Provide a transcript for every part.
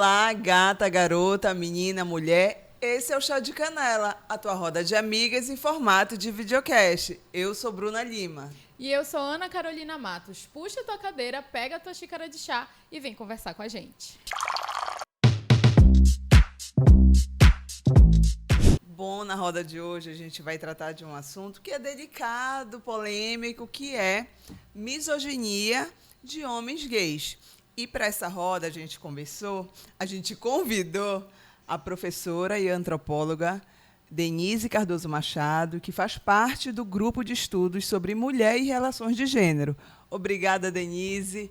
Olá, gata, garota, menina, mulher. Esse é o Chá de Canela, a tua roda de amigas em formato de videocast. Eu sou Bruna Lima. E eu sou Ana Carolina Matos. Puxa tua cadeira, pega a tua xícara de chá e vem conversar com a gente. Bom, na roda de hoje a gente vai tratar de um assunto que é delicado, polêmico, que é misoginia de homens gays. E para essa roda a gente convidou a professora e antropóloga Denise Cardoso Machado, que faz parte do grupo de estudos sobre mulher e relações de gênero. Obrigada, Denise,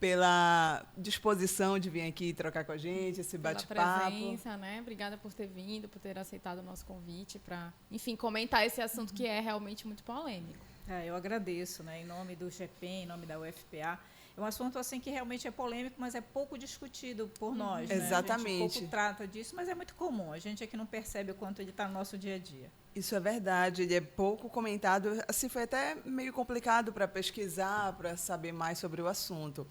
pela disposição de vir aqui trocar com a gente, esse bate-papo. Pela presença, né? Obrigada por ter vindo, por ter aceitado o nosso convite para, enfim, comentar esse assunto que é realmente muito polêmico. Eu agradeço, né? Em nome do GPEM, em nome da UFPA. É um assunto assim que realmente é polêmico, mas é pouco discutido por nós. Né? Exatamente. A gente pouco trata disso, mas é muito comum. A gente aqui não percebe o quanto ele está no nosso dia a dia. Isso é verdade, ele é pouco comentado. Assim, foi até meio complicado para pesquisar, para saber mais sobre o assunto.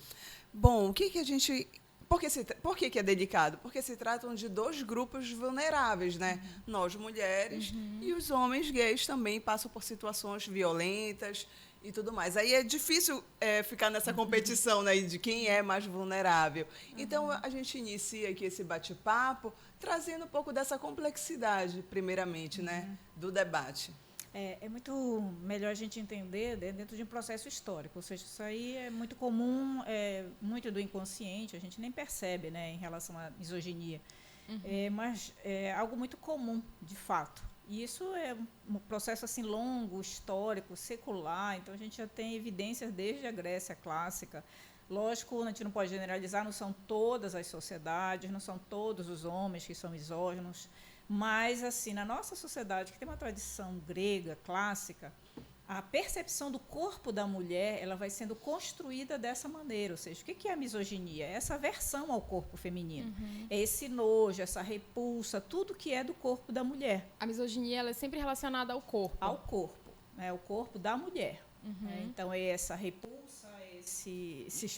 Bom, o que a gente... Por que é delicado? Porque se tratam de dois grupos vulneráveis, né? Nós, mulheres, e os homens gays também passam por situações violentas e tudo mais. Aí é difícil ficar nessa competição, né, de quem é mais vulnerável. Então, a gente inicia aqui esse bate-papo trazendo um pouco dessa complexidade, primeiramente, né, do debate. É muito melhor a gente entender dentro de um processo histórico, ou seja, isso aí é muito comum, muito do inconsciente, a gente nem percebe, né, em relação à misoginia, mas é algo muito comum, de fato. E isso é um processo assim longo, histórico, secular, então a gente já tem evidências desde a Grécia clássica. Lógico, a gente não pode generalizar, não são todas as sociedades, não são todos os homens que são misóginos, mas, assim, na nossa sociedade, que tem uma tradição grega, clássica, a percepção do corpo da mulher ela vai sendo construída dessa maneira. Ou seja, o que é a misoginia? É essa aversão ao corpo feminino. É esse nojo, essa repulsa, tudo que é do corpo da mulher. A misoginia ela é sempre relacionada ao corpo. Ao corpo, né? O corpo da mulher. Então, é essa repulsa,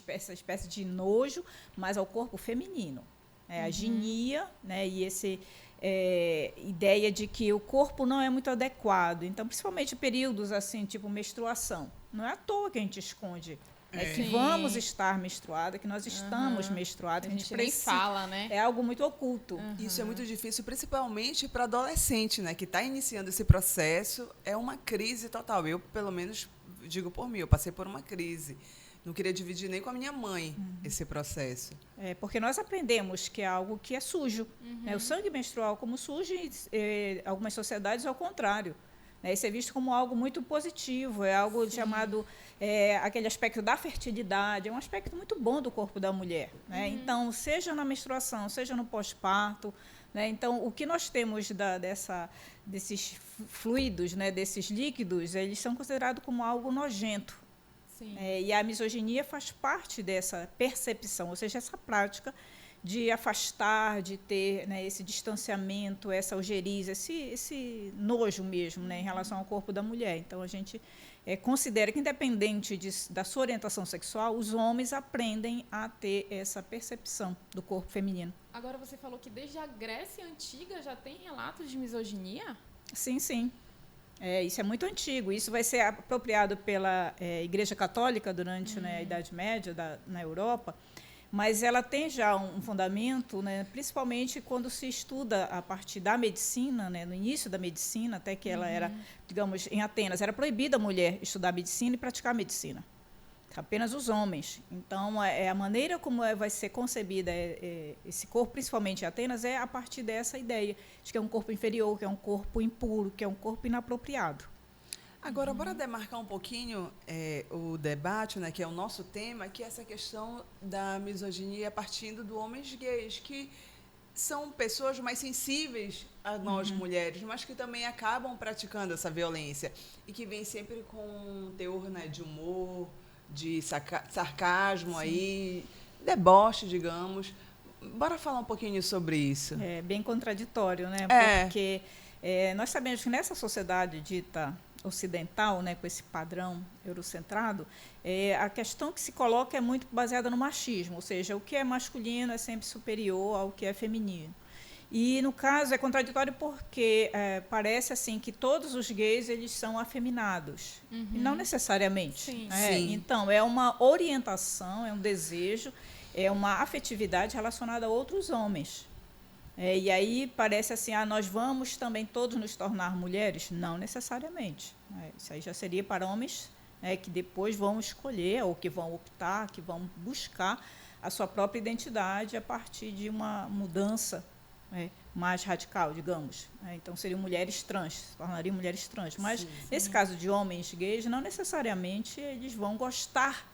essa espécie de nojo, mas ao corpo feminino. A ginia, né? E esse... ideia de que o corpo não é muito adequado. Então, principalmente períodos assim, tipo menstruação. Não é à toa que a gente esconde que vamos estar menstruada, que nós estamos menstruadas. A gente nem fala, né? É algo muito oculto. Isso é muito difícil, principalmente para adolescente, né, que está iniciando esse processo. É uma crise total. Eu, pelo menos, digo por mim, eu passei por uma crise. Não queria dividir nem com a minha mãe esse processo. Porque nós aprendemos que é algo que é sujo. Né? O sangue menstrual como sujo, e algumas sociedades ao contrário. Né? Isso é visto como algo muito positivo, é algo chamado aquele aspecto da fertilidade, é um aspecto muito bom do corpo da mulher. Né? Então, seja na menstruação, seja no pós-parto, né? Então, o que nós temos desses fluidos, né? Desses líquidos, eles são considerados como algo nojento. E a misoginia faz parte dessa percepção, ou seja, essa prática de afastar, de ter, né, esse distanciamento, essa algeriza, esse nojo mesmo, né, em relação ao corpo da mulher. Então, a gente considera que, independente da sua orientação sexual, os homens aprendem a ter essa percepção do corpo feminino. Agora, você falou que desde a Grécia Antiga já tem relatos de misoginia? Sim, sim. Isso é muito antigo. Isso vai ser apropriado pela Igreja Católica durante a Idade Média na Europa, mas ela tem já um fundamento, né, principalmente quando se estuda a partir da medicina, né, no início da medicina, até que ela era, digamos, em Atenas, era proibida a mulher estudar medicina e praticar medicina. Apenas os homens. Então, a maneira como vai ser concebida esse corpo, principalmente em Atenas, é a partir dessa ideia de que é um corpo inferior, que é um corpo impuro, que é um corpo inapropriado. Agora, bora demarcar um pouquinho o debate, né, que é o nosso tema, que é essa questão da misoginia partindo do homens gays, que são pessoas mais sensíveis a nós mulheres, mas que também acabam praticando essa violência e que vem sempre com um teor, né, de humor, de sarcasmo, aí, deboche, digamos. Bora falar um pouquinho sobre isso. É bem contraditório, né? Porque Nós sabemos que nessa sociedade dita ocidental, né, com esse padrão eurocentrado, a questão que se coloca é muito baseada no machismo, ou seja, o que é masculino é sempre superior ao que é feminino. E, no caso, é contraditório porque parece assim que todos os gays eles são afeminados, e não necessariamente. Sim. Sim. Então, é uma orientação, é um desejo, é uma afetividade relacionada a outros homens. E aí parece assim, nós vamos também todos nos tornar mulheres? Não necessariamente. Isso aí já seria para homens que depois vão escolher, ou que vão optar, que vão buscar a sua própria identidade a partir de uma mudança mais radical, digamos. Então, seriam mulheres trans, se tornariam mulheres trans. Mas, nesse caso de homens gays, não necessariamente eles vão gostar.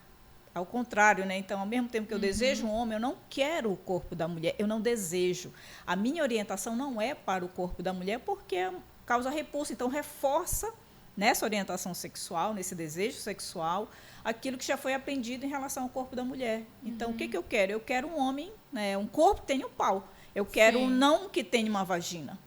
Ao contrário, né? Então, ao mesmo tempo que eu desejo um homem, eu não quero o corpo da mulher, eu não desejo. A minha orientação não é para o corpo da mulher porque causa repulsa. Então, reforça nessa orientação sexual, nesse desejo sexual, aquilo que já foi aprendido em relação ao corpo da mulher. Então, o que eu quero? Eu quero um homem, né, um corpo que tenha um pau. Eu quero um não que tenha uma vagina.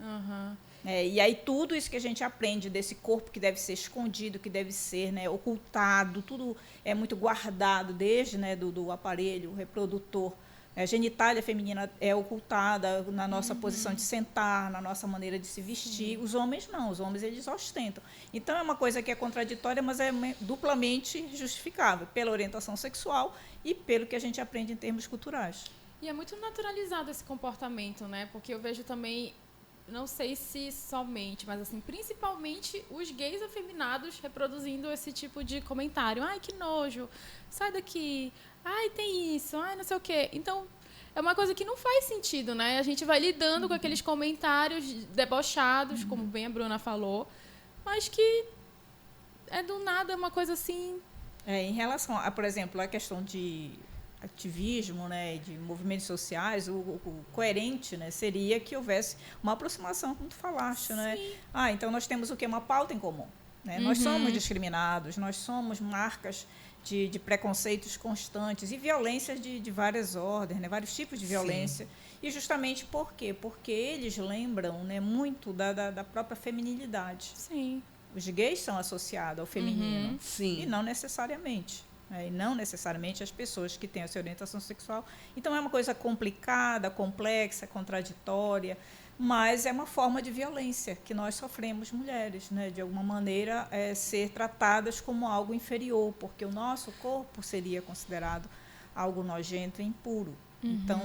E aí tudo isso que a gente aprende desse corpo que deve ser escondido, que deve ser, né, ocultado, tudo é muito guardado desde, né, do aparelho reprodutor. A genitália feminina é ocultada na nossa posição de sentar, na nossa maneira de se vestir. Os homens não, os homens eles ostentam. Então é uma coisa que é contraditória, mas é duplamente justificável pela orientação sexual e pelo que a gente aprende em termos culturais. E é muito naturalizado esse comportamento, né? Porque eu vejo também, não sei se somente, mas assim, principalmente os gays afeminados reproduzindo esse tipo de comentário. Ai, que nojo, sai daqui. Ai, tem isso, ai, não sei o quê. Então, é uma coisa que não faz sentido, né? A gente vai lidando com aqueles comentários debochados, como bem a Bruna falou, mas que do nada, é uma coisa assim... Em relação a, por exemplo, a questão de ativismo, né, de movimentos sociais, o coerente, né, seria que houvesse uma aproximação, como tu falaste, né? Então nós temos o quê? Uma pauta em comum, né? Nós somos discriminados, nós somos marcas de preconceitos constantes e violências de várias ordens, né, vários tipos de violência. E justamente por quê? Porque eles lembram, né, muito da própria feminilidade. Sim. Os gays são associados ao feminino, Sim. e não necessariamente. E não necessariamente as pessoas que têm essa orientação sexual. Então, é uma coisa complicada, complexa, contraditória, mas é uma forma de violência que nós sofremos, mulheres, né? De alguma maneira, ser tratadas como algo inferior, porque o nosso corpo seria considerado algo nojento e impuro. Então,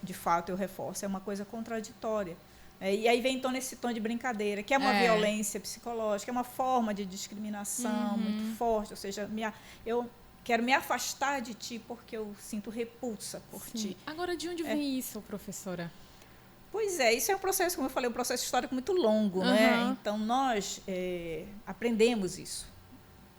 de fato, eu reforço, é uma coisa contraditória. E aí vem então nesse tom de brincadeira, que é uma violência psicológica, é uma forma de discriminação muito forte, ou seja, eu quero me afastar de ti porque eu sinto repulsa por ti. Agora, de onde vem isso, professora? Pois é, isso é um processo, como eu falei, um processo histórico muito longo, né? Então, nós aprendemos isso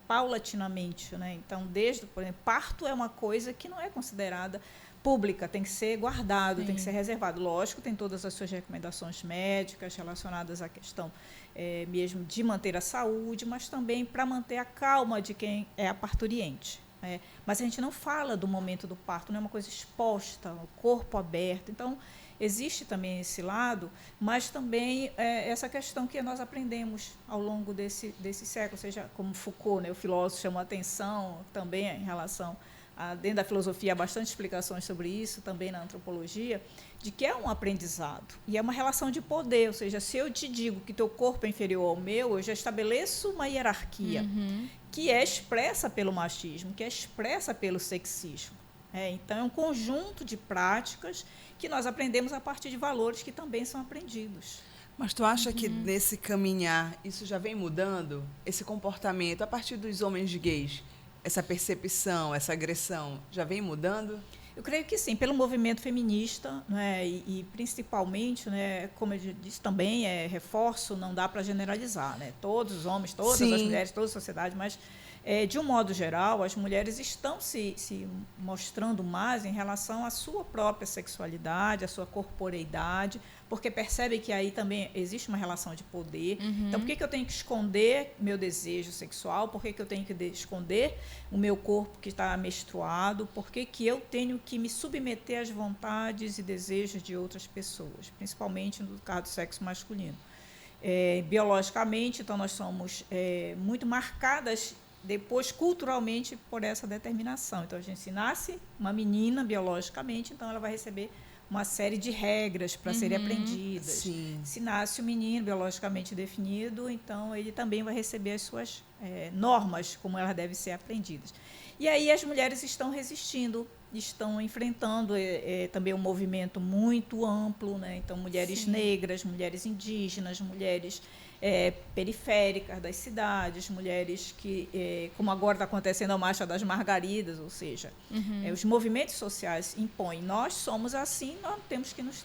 paulatinamente, né? Então, por exemplo, parto é uma coisa que não é considerada pública, tem que ser guardado, tem que ser reservado. Lógico, tem todas as suas recomendações médicas relacionadas à questão mesmo de manter a saúde, mas também para manter a calma de quem é a parturiente. Mas a gente não fala do momento do parto, não é uma coisa exposta, o corpo aberto. Então, existe também esse lado, mas também essa questão que nós aprendemos ao longo desse século, ou seja, como Foucault, né, o filósofo, chamou a atenção também em relação dentro da filosofia há bastante explicações sobre isso, também na antropologia, de que é um aprendizado e é uma relação de poder, ou seja, se eu te digo que teu corpo é inferior ao meu, eu já estabeleço uma hierarquia que é expressa pelo machismo, que é expressa pelo sexismo. Então, é um conjunto de práticas que nós aprendemos a partir de valores que também são aprendidos. Mas tu acha que nesse caminhar isso já vem mudando? Esse comportamento, a partir dos homens gays, essa percepção, essa agressão, já vem mudando? Eu creio que sim, pelo movimento feminista, né, e principalmente, né, como eu disse também, reforço, não dá para generalizar, né, todos os homens, todas as mulheres, toda a sociedade, mas, de um modo geral, as mulheres estão se mostrando mais em relação à sua própria sexualidade, à sua corporeidade, porque percebem que aí também existe uma relação de poder. Então, por que eu tenho que esconder meu desejo sexual? Por que eu tenho que esconder o meu corpo que está menstruado? Por que eu tenho que me submeter às vontades e desejos de outras pessoas, principalmente no caso do sexo masculino? biologicamente, então nós somos muito marcadas depois culturalmente por essa determinação. Então a gente se nasce uma menina biologicamente, então ela vai receber uma série de regras para serem aprendidas. Sim. Se nasce um menino biologicamente definido, então ele também vai receber as suas normas, como elas devem ser aprendidas. E aí as mulheres estão resistindo, estão enfrentando também um movimento muito amplo, né? Então mulheres negras, mulheres indígenas, mulheres periféricas das cidades, mulheres que, como agora está acontecendo a Marcha das Margaridas, ou seja, os movimentos sociais impõem. Nós somos assim, nós temos que nos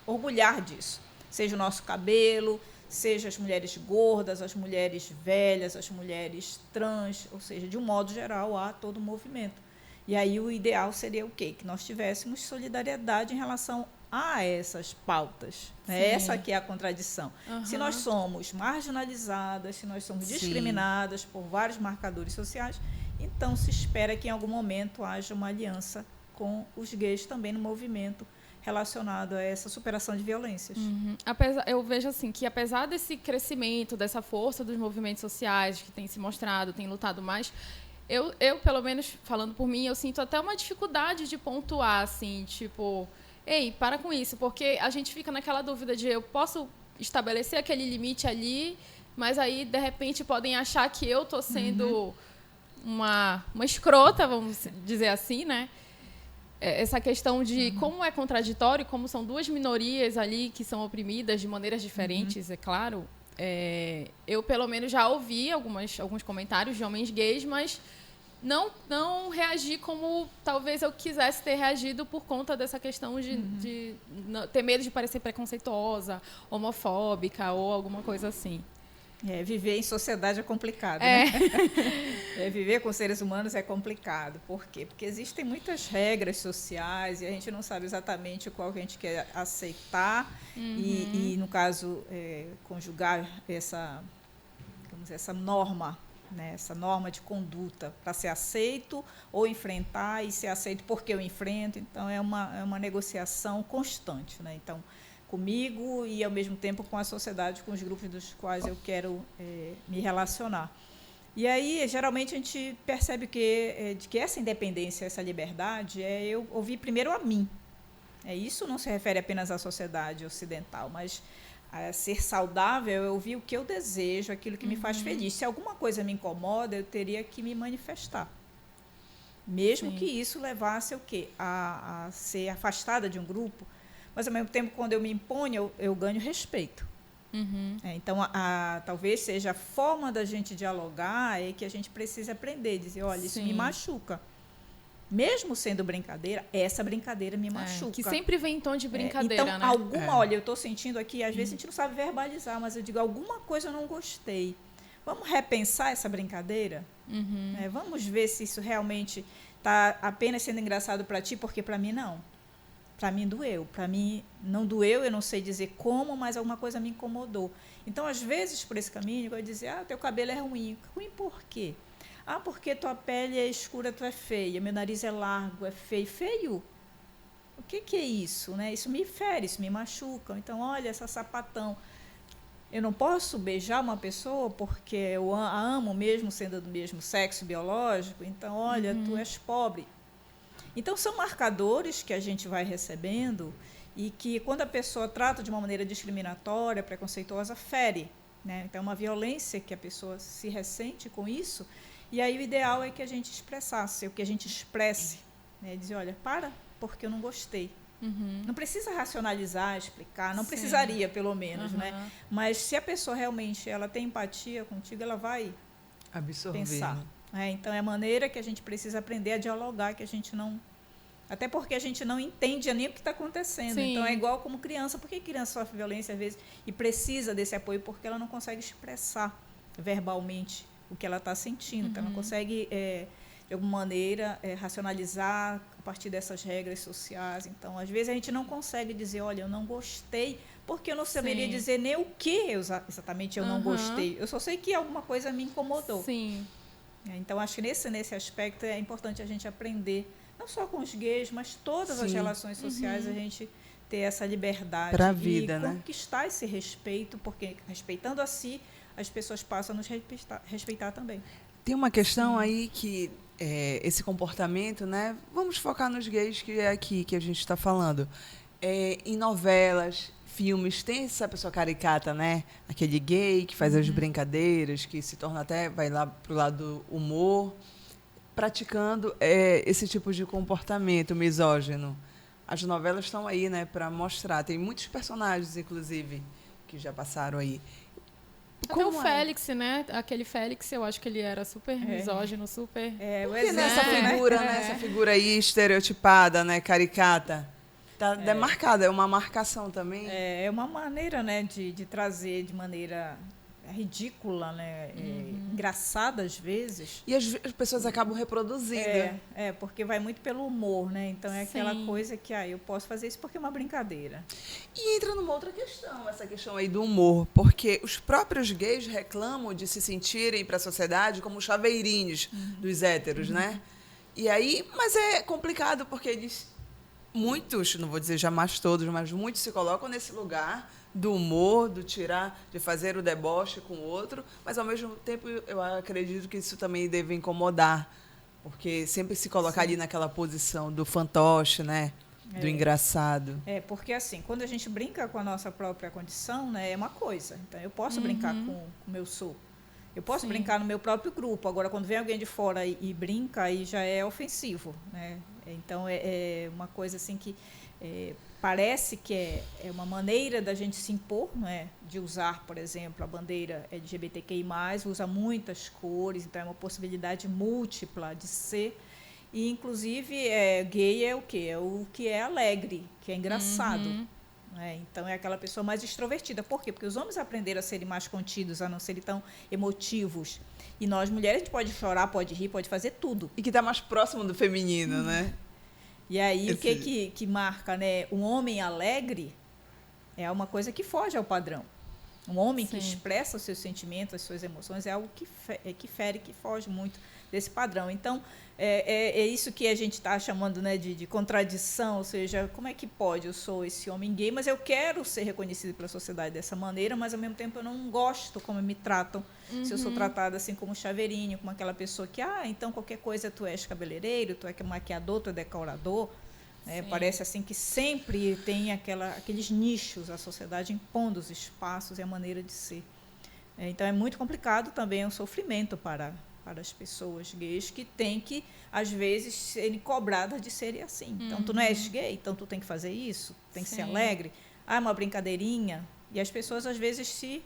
orgulhar disso. Seja o nosso cabelo, seja as mulheres gordas, as mulheres velhas, as mulheres trans, ou seja, de um modo geral, há todo o movimento. E aí o ideal seria o quê? Que nós tivéssemos solidariedade em relação a essas pautas. Essa que é a contradição. Se nós somos marginalizadas, se nós somos discriminadas por vários marcadores sociais, então se espera que em algum momento haja uma aliança com os gays também no movimento relacionado a essa superação de violências. Eu vejo assim que apesar desse crescimento, dessa força dos movimentos sociais que tem se mostrado, tem lutado mais, eu pelo menos falando por mim, eu sinto até uma dificuldade de pontuar assim, tipo, ei, para com isso, porque a gente fica naquela dúvida de eu posso estabelecer aquele limite ali, mas aí de repente podem achar que eu estou sendo uma escrota, vamos dizer assim, né? Essa questão de como é contraditório, como são duas minorias ali que são oprimidas de maneiras diferentes, é claro. Eu, pelo menos, já ouvi alguns comentários de homens gays, mas não reagi como talvez eu quisesse ter reagido por conta dessa questão de ter medo de parecer preconceituosa, homofóbica ou alguma coisa assim. Viver em sociedade é complicado, né? Viver com seres humanos é complicado. Por quê? Porque existem muitas regras sociais e a gente não sabe exatamente qual que a gente quer aceitar e no caso, conjugar essa norma, né? Essa norma de conduta para ser aceito ou enfrentar e ser aceito porque eu enfrento. Então, é uma negociação constante, né? Então, comigo e, ao mesmo tempo, com a sociedade, com os grupos dos quais eu quero me relacionar. E aí, geralmente, a gente percebe que essa independência, essa liberdade, eu ouvir primeiro a mim. Isso não se refere apenas à sociedade ocidental, mas a ser saudável é ouvir o que eu desejo, aquilo que me faz feliz. Se alguma coisa me incomoda, eu teria que me manifestar. Mesmo que isso levasse o quê? A ser afastada de um grupo. Mas, ao mesmo tempo, quando eu me imponho, eu ganho respeito. Então, talvez seja a forma da gente dialogar que a gente precisa aprender, dizer, olha, isso me machuca. Mesmo sendo brincadeira, essa brincadeira me machuca. Que sempre vem em tom de brincadeira, então, né? Olha, eu estou sentindo aqui, às vezes a gente não sabe verbalizar, mas eu digo, alguma coisa eu não gostei. Vamos repensar essa brincadeira? Vamos ver se isso realmente está apenas sendo engraçado para ti, porque para mim não. Para mim doeu. Para mim não doeu, eu não sei dizer como, mas alguma coisa me incomodou. Então, às vezes, por esse caminho, eu vou dizer, teu cabelo é ruim. Ruim por quê? Porque tua pele é escura, tu é feia. Meu nariz é largo, é feio. Feio? O que é isso? Né? Isso me fere, isso me machuca. Então, olha, essa sapatão. Eu não posso beijar uma pessoa porque eu a amo, mesmo sendo do mesmo sexo biológico. Então, olha, tu és pobre. Então, são marcadores que a gente vai recebendo e que, quando a pessoa trata de uma maneira discriminatória, preconceituosa, fere. Né? Então, é uma violência que a pessoa se ressente com isso. E aí, o ideal é que a gente expressasse, o que a gente expresse. Né? Dizer, olha, porque eu não gostei. Não precisa racionalizar, explicar, não precisaria, pelo menos. Né? Mas, se a pessoa realmente ela tem empatia contigo, ela vai pensar. Então, é a maneira que a gente precisa aprender a dialogar, que a gente não... Até porque a gente não entende nem o que está acontecendo. Então, é igual como criança. Por que criança sofre violência, às vezes, e precisa desse apoio? Porque ela não consegue expressar verbalmente o que ela está sentindo. Então, ela não consegue, de alguma maneira, racionalizar a partir dessas regras sociais. Então, às vezes, a gente não consegue dizer, olha, eu não gostei, porque eu não saberia dizer nem o que exatamente eu não gostei. Eu só sei que alguma coisa me incomodou. Então, acho que nesse aspecto é importante a gente aprender, não só com os gays, mas todas as relações sociais, a gente ter essa liberdade Pra vida, e né? conquistar esse respeito, porque respeitando a si, as pessoas passam a nos respeitar também. Tem uma questão aí que esse comportamento, né? Vamos focar nos gays, que é aqui que a gente está falando. Em novelas, filmes, tem essa pessoa caricata, né? Aquele gay que faz as brincadeiras, que se torna até, vai lá pro lado do humor, praticando esse tipo de comportamento misógino. As novelas estão aí, né, para mostrar. Tem muitos personagens, inclusive, que já passaram aí. Até o Félix, né? Aquele Félix, eu acho que ele era super misógino, super... O Porque nessa exemplo, né? figura, né, essa figura aí estereotipada, né, caricata, tá demarcada, é uma marcação também. É uma maneira, né, de trazer de maneira ridícula, né, engraçada às vezes. E as pessoas acabam reproduzindo. Porque vai muito pelo humor, né? Então é aquela Sim. coisa que eu posso fazer isso porque é uma brincadeira. E entra numa outra questão, essa questão aí do humor, porque os próprios gays reclamam de se sentirem para a sociedade como chaveirinhos dos héteros, né? E aí, mas é complicado porque muitos, não vou dizer jamais todos, mas muitos se colocam nesse lugar do humor, de fazer o deboche com o outro, mas ao mesmo tempo eu acredito que isso também deve incomodar, porque sempre se colocar ali naquela posição do fantoche, né? Do engraçado. Porque assim, quando a gente brinca com a nossa própria condição, né, é uma coisa. Então eu posso brincar com o meu sou. Eu posso brincar no meu próprio grupo. Agora, quando vem alguém de fora e brinca, aí já é ofensivo, né? Então é uma coisa assim que parece que é uma maneira da gente se impor, não é? De usar, por exemplo, a bandeira LGBTQI+, usa muitas cores, então é uma possibilidade múltipla de ser. E, inclusive, gay é o quê? É o que é alegre, que é engraçado. Né? Então, é aquela pessoa mais extrovertida. Por quê? Porque os homens aprenderam a serem mais contidos, a não serem tão emotivos. E nós, mulheres, a gente pode chorar, pode rir, pode fazer tudo. E que está mais próximo do feminino, né? E aí, o que marca, né? Um homem alegre é uma coisa que foge ao padrão. Um homem que expressa os seus sentimentos, as suas emoções, é algo que fere, que foge muito desse padrão. Então, é isso que a gente está chamando, né, de contradição, ou seja, como é que pode? Eu sou esse homem gay, mas eu quero ser reconhecido pela sociedade dessa maneira, mas, ao mesmo tempo, eu não gosto como me tratam. Se eu sou tratada assim como chaveirinho, como aquela pessoa que, então, qualquer coisa tu és cabeleireiro, tu é maquiador, tu é decorador. Parece assim que sempre tem aqueles nichos, a sociedade impondo os espaços e a maneira de ser. Então, é muito complicado também, é um sofrimento para as pessoas gays que têm que, às vezes, serem cobradas de serem assim. Então, tu não és gay, então tu tem que fazer isso, tem que ser alegre. É uma brincadeirinha. E as pessoas, às vezes, se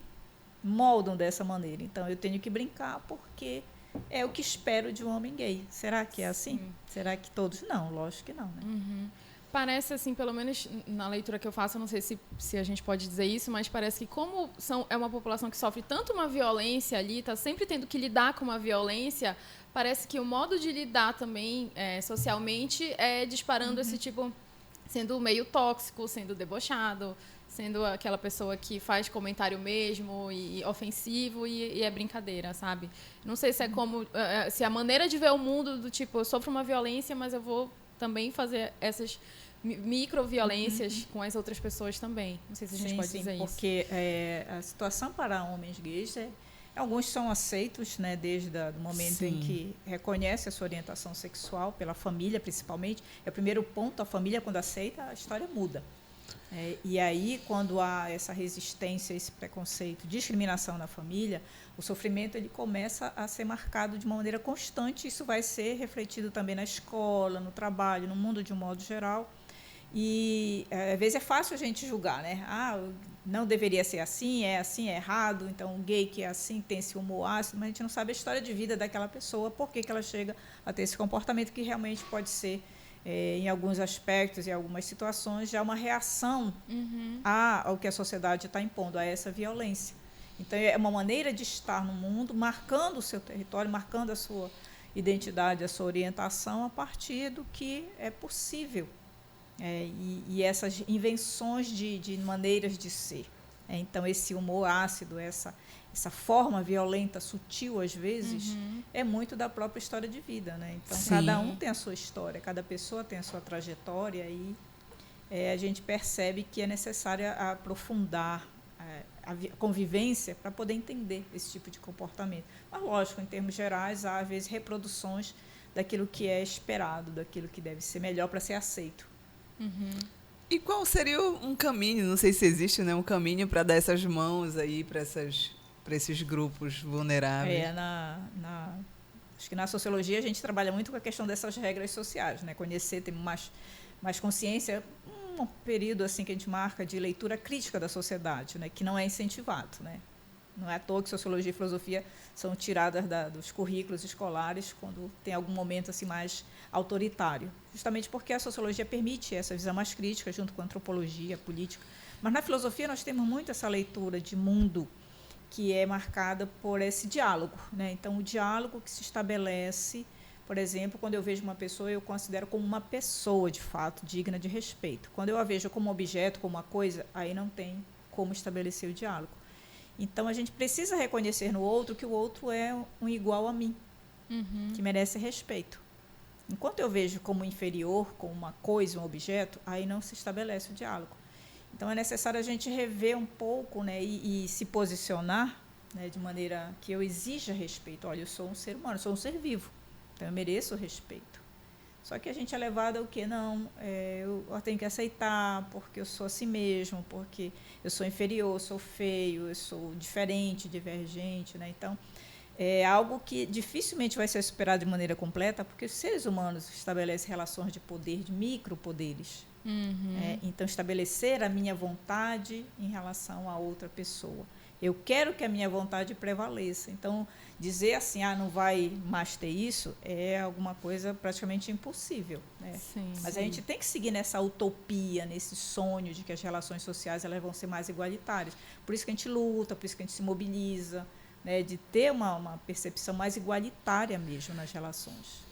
moldam dessa maneira. Então, eu tenho que brincar porque é o que espero de um homem gay. Será que é assim? Será que todos? Não, lógico que não. Né? Parece, assim, pelo menos na leitura que eu faço, eu não sei se a gente pode dizer isso, mas parece que como é uma população que sofre tanto uma violência ali, está sempre tendo que lidar com uma violência, parece que o modo de lidar também socialmente é disparando esse tipo, sendo meio tóxico, sendo debochado, sendo aquela pessoa que faz comentário mesmo e ofensivo e é brincadeira, sabe? Não sei se é como... se a maneira de ver o mundo do tipo, eu sofro uma violência, mas eu vou também fazer essas microviolências com as outras pessoas também. Não sei se a gente pode dizer isso. Porque a situação para homens gays alguns são aceitos, né, desde o momento em que reconhece a sua orientação sexual, pela família principalmente. É o primeiro ponto, a família quando aceita, a história muda. E aí, quando há essa resistência, esse preconceito, discriminação na família, o sofrimento ele começa a ser marcado de uma maneira constante. Isso vai ser refletido também na escola, no trabalho, no mundo de um modo geral. E, às vezes, é fácil a gente julgar, né? Não deveria ser assim, é errado. Então, o gay que é assim tem esse humor ácido, mas a gente não sabe a história de vida daquela pessoa, por que ela chega a ter esse comportamento que realmente pode ser, em alguns aspectos e algumas situações, já uma reação ao que a sociedade está impondo, a essa violência. Então, é uma maneira de estar no mundo, marcando o seu território, marcando a sua identidade, a sua orientação, a partir do que é possível. E essas invenções de maneiras de ser. Então, esse humor ácido, essa forma violenta, sutil, às vezes, é muito da própria história de vida. Né? Então, cada um tem a sua história, cada pessoa tem a sua trajetória a gente percebe que é necessário aprofundar a convivência para poder entender esse tipo de comportamento. Mas, lógico, em termos gerais, há, às vezes, reproduções daquilo que é esperado, daquilo que deve ser melhor para ser aceito. E qual seria um caminho, não sei se existe, né, um caminho para dar essas mãos aí para esses grupos vulneráveis? Acho que na sociologia a gente trabalha muito com a questão dessas regras sociais, né? Conhecer, ter mais consciência, um período assim que a gente marca de leitura crítica da sociedade, né? Que não é incentivado, né? Não é à toa que sociologia e filosofia são tiradas dos currículos escolares quando tem algum momento assim mais autoritário, justamente porque a sociologia permite essa visão mais crítica junto com a antropologia, a política. Mas na filosofia nós temos muito essa leitura de mundo que é marcada por esse diálogo, né? Então, o diálogo que se estabelece, por exemplo, quando eu vejo uma pessoa, eu considero como uma pessoa, de fato, digna de respeito. Quando eu a vejo como objeto, como uma coisa, aí não tem como estabelecer o diálogo. Então, a gente precisa reconhecer no outro que o outro é um igual a mim, que merece respeito. Enquanto eu vejo como inferior, como uma coisa, um objeto, aí não se estabelece o diálogo. Então, é necessário a gente rever um pouco, né, e se posicionar, né, de maneira que eu exija respeito. Olha, eu sou um ser humano, eu sou um ser vivo, então eu mereço respeito. Só que a gente é levado ao quê? Não, eu tenho que aceitar porque eu sou assim mesmo, porque eu sou inferior, eu sou feio, eu sou diferente, divergente, né? Então, é algo que dificilmente vai ser superado de maneira completa, porque os seres humanos estabelecem relações de poder, de micropoderes. Então, estabelecer a minha vontade em relação a outra pessoa. Eu quero que a minha vontade prevaleça. Então, dizer assim, não vai mais ter isso, é alguma coisa praticamente impossível, né? Mas a gente tem que seguir nessa utopia, nesse sonho de que as relações sociais elas vão ser mais igualitárias. Por isso que a gente luta, por isso que a gente se mobiliza, né, de ter uma percepção mais igualitária mesmo nas relações.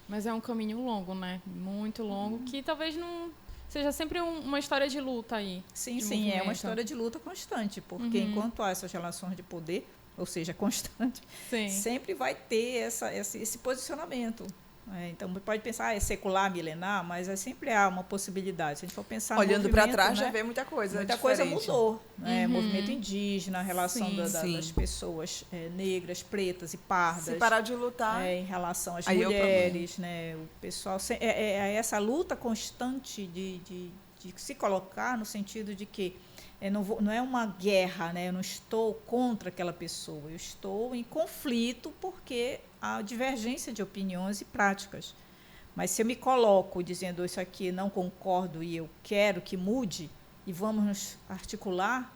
Mas é um caminho longo, né? Muito longo, que talvez não seja sempre uma história de luta aí. Sim, é uma história de luta constante, porque enquanto há essas relações de poder, ou seja, constante, sempre vai ter esse posicionamento. Então, pode pensar, é secular, milenar, mas sempre há uma possibilidade. Se a gente for pensar olhando para trás, né, já vê muita coisa Muita diferente. coisa mudou. Né? Movimento indígena, a relação das pessoas negras, pretas e pardas. Se parar de lutar. Em relação às mulheres. Né? O pessoal, essa luta constante de se colocar no sentido de que não é uma guerra, né? Eu não estou contra aquela pessoa, eu estou em conflito porque há divergência de opiniões e práticas. Mas se eu me coloco dizendo isso aqui não concordo e eu quero que mude, e vamos nos articular,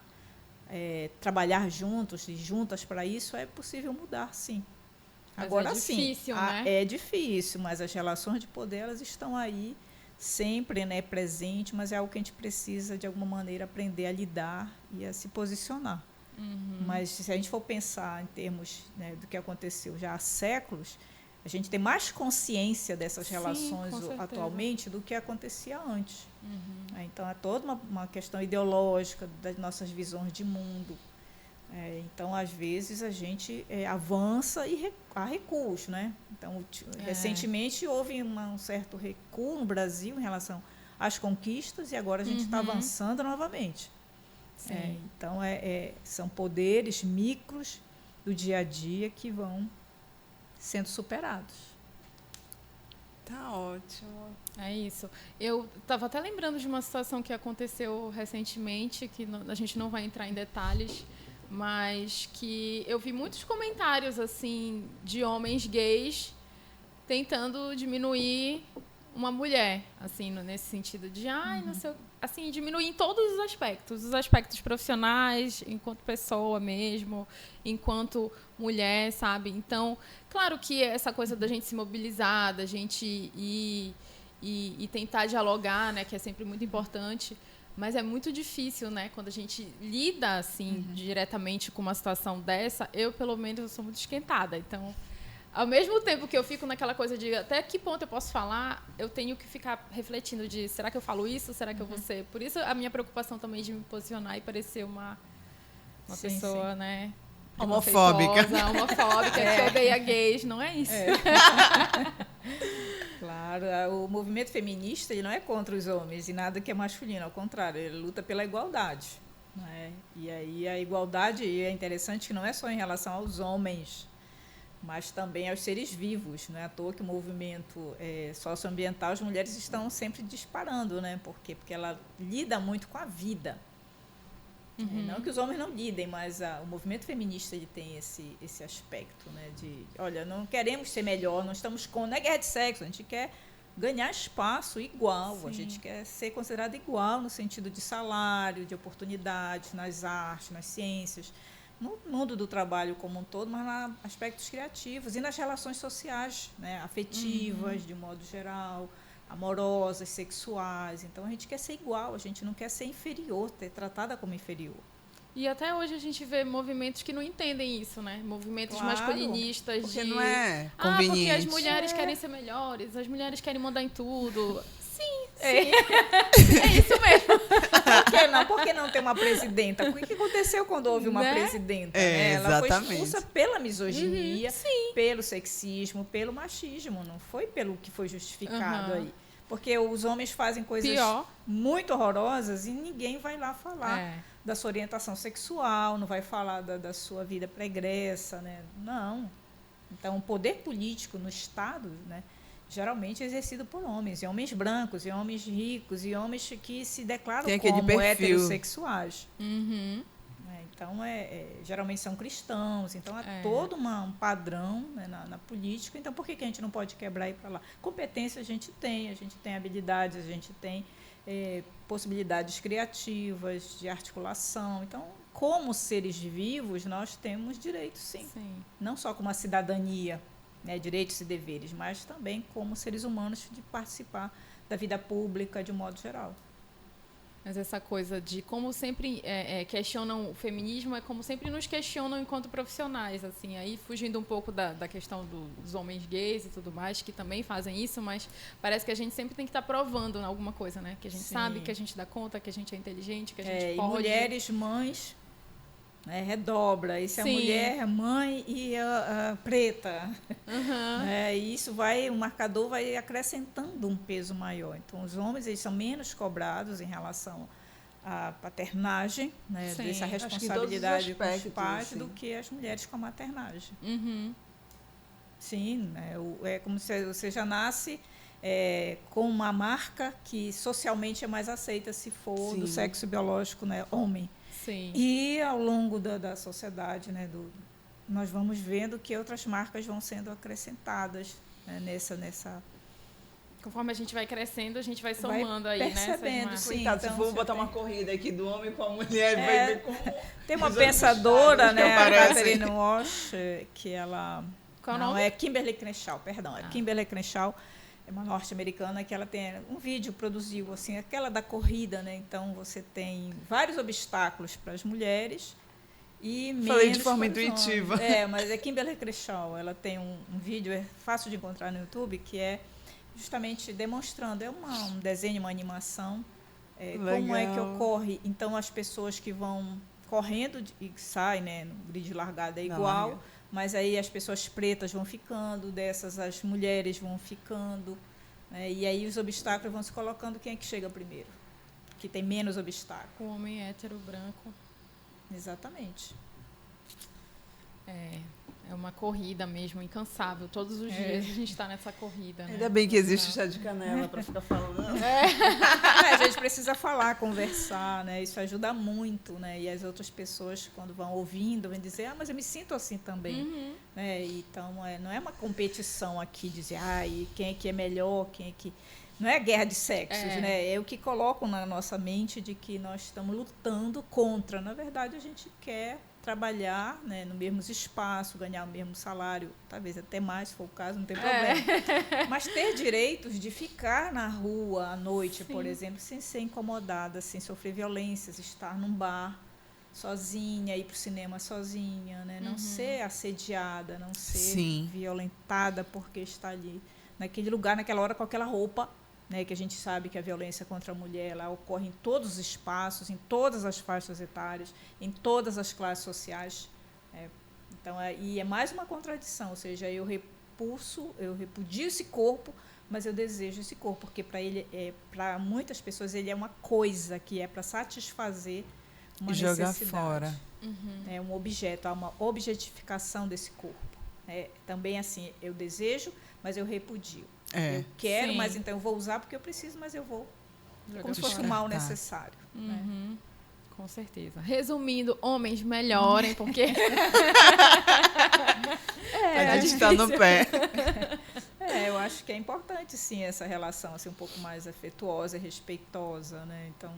trabalhar juntos e juntas para isso, é possível mudar, sim. Mas agora, é difícil, né? É difícil, mas as relações de poder elas estão aí sempre, né, presente, mas é algo que a gente precisa, de alguma maneira, aprender a lidar e a se posicionar. Mas se a gente for pensar em termos, né, do que aconteceu já há séculos, a gente tem mais consciência dessas relações atualmente do que acontecia antes. Então, é toda uma questão ideológica das nossas visões de mundo. Então, às vezes, a gente avança e há recuos, né? Então, recentemente houve um certo recuo no Brasil em relação às conquistas e agora a gente está avançando novamente. Então, são poderes micros do dia a dia que vão sendo superados. Tá ótimo. É isso. Eu estava até lembrando de uma situação que aconteceu recentemente, que a gente não vai entrar em detalhes, mas que eu vi muitos comentários assim de homens gays tentando diminuir uma mulher, assim, nesse sentido de não sei, assim, diminuir em todos os aspectos profissionais, enquanto pessoa mesmo, enquanto mulher, sabe? Então, claro que essa coisa da gente se mobilizar, da gente ir e tentar dialogar, né, que é sempre muito importante. Mas é muito difícil, né? Quando a gente lida, assim, diretamente com uma situação dessa, eu, pelo menos, eu sou muito esquentada. Então, ao mesmo tempo que eu fico naquela coisa de até que ponto eu posso falar, eu tenho que ficar refletindo de será que eu falo isso? Será que eu vou ser? Por isso, a minha preocupação também de me posicionar e parecer uma pessoa, né? Homofóbica. Que odeia gays. Não é isso. Claro. Claro, o movimento feminista ele não é contra os homens e nada que é masculino, ao contrário, ele luta pela igualdade. Não é? E aí a igualdade é interessante que não é só em relação aos homens, mas também aos seres vivos. Não é à toa que o movimento socioambiental, as mulheres estão sempre disparando, né? Por quê? Porque ela lida muito com a vida. Não que os homens não lidem, mas o movimento feminista ele tem esse aspecto, né? De, olha, não queremos ser melhor, não estamos não é guerra de sexo, a gente quer ganhar espaço igual, Sim. a gente quer ser considerado igual no sentido de salário, de oportunidades, nas artes, nas ciências, no mundo do trabalho como um todo, mas nos aspectos criativos e nas relações sociais, né? Afetivas, de modo geral, amorosas, sexuais. Então, a gente quer ser igual, a gente não quer ser inferior, ser tratada como inferior. E até hoje a gente vê movimentos que não entendem isso, né? Movimentos Claro, masculinistas Porque de... não é porque conveniente. as mulheres querem ser melhores, as mulheres querem mandar em tudo. Sim. É isso mesmo. Por que não ter uma presidenta? O que aconteceu quando houve uma Né? presidenta? É, Ela foi exatamente. expulsa pela misoginia, Sim. pelo sexismo, pelo machismo, não foi pelo que foi justificado Uhum. aí. Porque os homens fazem coisas Pior. muito horrorosas e ninguém vai lá falar É. da sua orientação sexual, não vai falar da sua vida pregressa, né? Não. Então, o poder político no Estado, né, geralmente é exercido por homens, e homens brancos, e homens ricos, e homens que se declaram Tem aquele como perfil. heterossexuais. Uhum. Né? Então, geralmente são cristãos, então É. todo um padrão, né, na política. Então, por que a gente não pode quebrar e ir para lá? Competência a gente tem habilidades, a gente tem possibilidades criativas, de articulação. Então, como seres vivos, nós temos direitos, sim. Sim. Não só como a cidadania, né, direitos e deveres, mas também como seres humanos de participar da vida pública de um modo geral. Mas essa coisa de como sempre questionam o feminismo é como sempre nos questionam enquanto profissionais, assim, aí fugindo um pouco da questão dos homens gays e tudo mais, que também fazem isso, mas parece que a gente sempre tem que estar provando alguma coisa, né? Que a gente Sim. sabe, que a gente dá conta, que a gente é inteligente, que a gente E pode. mulheres, mães, né, redobra. Isso é a Sim. mulher, a mãe e a preta. Uhum. E isso o marcador vai acrescentando um peso maior. Então, os homens eles são menos cobrados em relação à paternagem, né, Sim. dessa Acho que em todos os responsabilidade com os aspectos, pais, sim. do que as mulheres com a maternagem. Uhum. Sim, né, é como se você já nasce com uma marca que socialmente é mais aceita se for do Sim. sexo biológico, né, homem. Sim. E ao longo da sociedade, né, nós vamos vendo que outras marcas vão sendo acrescentadas, né, nessa. Conforme a gente vai crescendo, a gente vai Vai somando aí, né? essas percebendo, marcas. sim. Coitado, se então for você botar tem- uma corrida aqui do homem com a mulher, vai ver como... Tem uma os outros pensadora, estados que né, a aparecem. Catherine Walsh, que ela... Qual o não, nome? é Kimberly Crenshaw, perdão. É Ah. Kimberly Crenshaw, é uma norte-americana que ela tem um vídeo produziu, assim, aquela da corrida, né? Então, você tem vários obstáculos para as mulheres e Falei menos de forma para os homens. intuitiva. Mas é Kimberly Crenshaw. Ela tem um vídeo, é fácil de encontrar no YouTube, que é justamente demonstrando, um desenho, uma animação, como é que Legal. ocorre. Então, as pessoas que vão correndo e saem, né, no grid de largada é Na igual, larga. mas aí as pessoas pretas vão ficando, as mulheres vão ficando, né, e aí os obstáculos vão se colocando, quem é que chega primeiro? Que tem menos obstáculos. O homem hétero, branco. Exatamente. É uma corrida mesmo, incansável. Todos os dias a gente está nessa corrida, né? Ainda bem que existe chá de canela para ficar falando. A gente precisa falar, conversar, né? Isso ajuda muito, né? E as outras pessoas, quando vão ouvindo, vão dizer, mas eu me sinto assim também. Uhum. Né? Então, não é uma competição aqui, dizer, e quem é que é melhor, quem é que... Não é guerra de sexos, né? É o que colocam na nossa mente de que nós estamos lutando contra. Na verdade, a gente quer trabalhar, né, no mesmo espaço, ganhar o mesmo salário, talvez até mais, se for o caso, não tem problema. Mas ter direitos de ficar na rua à noite, Sim. por exemplo, sem ser incomodada, sem sofrer violências, estar num bar sozinha, ir para o cinema sozinha, né? Não ser assediada, não ser Sim. violentada porque está ali naquele lugar, naquela hora, com aquela roupa, né, que a gente sabe que a violência contra a mulher ela ocorre em todos os espaços, em todas as faixas etárias, em todas as classes sociais. Então, e é mais uma contradição, ou seja, eu repudio esse corpo, mas eu desejo esse corpo, porque para muitas pessoas ele é uma coisa que é para satisfazer uma jogar necessidade. fora. É um objeto, há uma objetificação desse corpo. Também assim, eu desejo, mas eu repudio. Eu quero, Sim. mas então eu vou usar porque eu preciso, mas eu vou. Jogar Como se fosse fora. um mal necessário. Né? Com certeza. Resumindo, homens melhorem, porque A gente está no pé. Eu acho que é importante, sim, essa relação assim, um pouco mais afetuosa e respeitosa. Né? Então,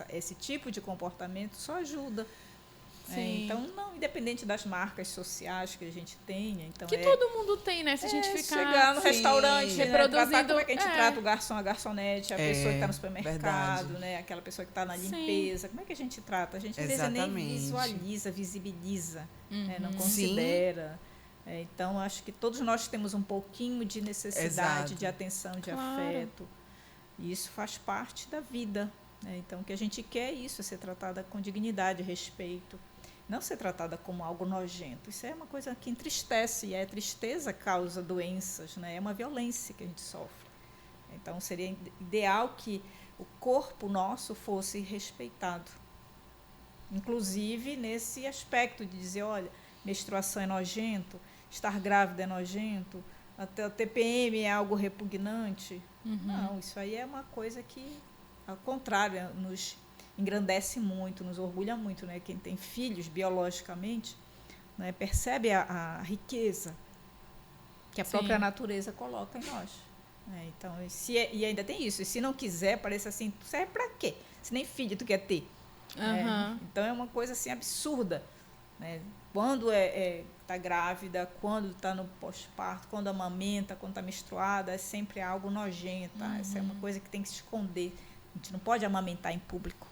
esse tipo de comportamento só ajuda. Sim. Então, não, independente das marcas sociais que a gente tenha. Então, que todo mundo tem, né? Se a gente ficar chegar no sim, restaurante, né, reproduzindo- tratar como é que a gente trata o garçom, a garçonete, a pessoa que está no supermercado, verdade. né, aquela pessoa que está na Sim. limpeza. Como é que a gente trata? A gente às vezes nem Exatamente. visualiza, visibiliza, né, não Uhum. considera. Então, acho que todos nós temos um pouquinho de necessidade Exato. de atenção, de Claro. afeto. E isso faz parte da vida. Né? Então, o que a gente quer é isso, é ser tratada com dignidade, respeito. Não ser tratada como algo nojento. Isso é uma coisa que entristece, e a tristeza causa doenças, né? É uma violência que a gente sofre. Então, seria ideal que o corpo nosso fosse respeitado. Inclusive, nesse aspecto de dizer, olha, menstruação é nojento, estar grávida é nojento, até o TPM é algo repugnante. Não, isso aí é uma coisa que, ao contrário, nos engrandece muito, nos orgulha muito, né? Quem tem filhos biologicamente, né, percebe a riqueza que a própria natureza coloca em nós. Né? Então, e ainda tem isso, e se não quiser, parece assim, tu serve para quê? Se nem filho tu quer ter. Então, é uma coisa assim absurda. Né? Quando está grávida, quando está no pós-parto, quando amamenta, quando está menstruada, é sempre algo nojento. Essa é uma coisa que tem que se esconder. A gente não pode amamentar em público.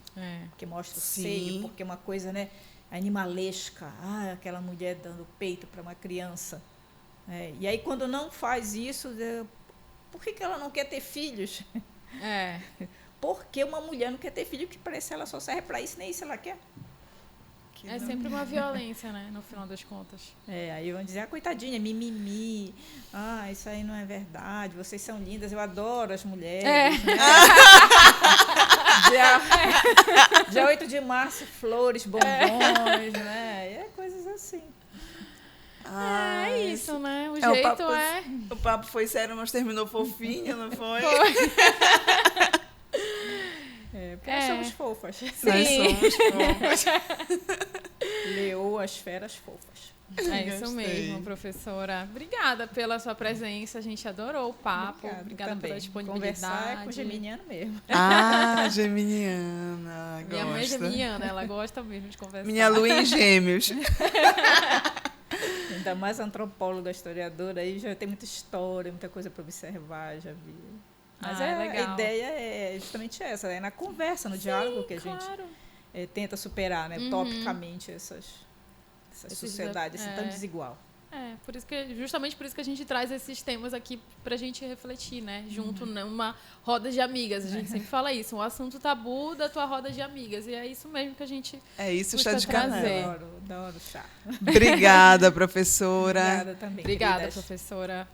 Porque mostra o seio, porque é uma coisa, né, animalesca. Aquela mulher dando peito para uma criança. E aí, quando não faz isso, por que ela não quer ter filhos? Porque uma mulher não quer ter filho, que parece que ela só serve para isso, nem isso ela quer. É sempre uma violência, né? No final das contas. Aí vão dizer, coitadinha, mimimi. Isso aí não é verdade, vocês são lindas, eu adoro as mulheres. Né? Dia 8 de março, flores, bombons, né? Coisas assim. É isso, né? O o jeito papo, é... O papo foi sério, mas terminou fofinho, não foi? Porque nós somos fofas. Nós somos fofas. Leoas, feras fofas. É isso Gostei. mesmo, professora. Obrigada pela sua presença, a gente adorou o papo. Obrigada pela disponibilidade. Conversar é com geminiano mesmo. Geminiana. Minha mãe é gosta. geminiana, ela gosta mesmo de conversar. Minha lua em gêmeos. Ainda mais antropóloga, historiadora, aí já tem muita história, muita coisa para observar, já vi. Mas legal. A ideia é justamente essa, é na conversa, no diálogo que a gente tenta superar, né, topicamente essa sociedade assim, tão desigual. Justamente por isso que a gente traz esses temas aqui pra gente refletir, né? Junto numa roda de amigas. A gente sempre fala isso, um assunto tabu da tua roda de amigas. E é isso mesmo que a gente É isso, busca chá de canela. Adoro chá. Obrigada, professora. Obrigada também. Obrigada, queridas. professora.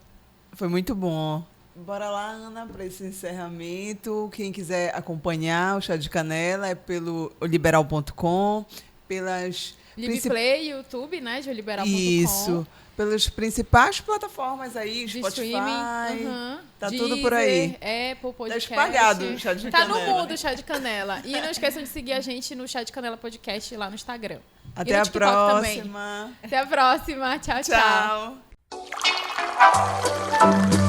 Foi muito bom. Bora lá, Ana, para esse encerramento. Quem quiser acompanhar o Chá de Canela é pelo liberal.com, pelas... Liveplay, YouTube, né? De liberal.com. Isso. Pelas principais plataformas aí, De Spotify. streaming. Tá Deezer, tudo por aí. Apple Podcast. Tá espalhado o Chá de Tá Canela. no mundo o Chá de Canela. E não esqueçam de seguir a gente no Chá de Canela Podcast lá no Instagram. Até E no a TikTok também. próxima. Até a próxima. Tchau, tchau. Tchau.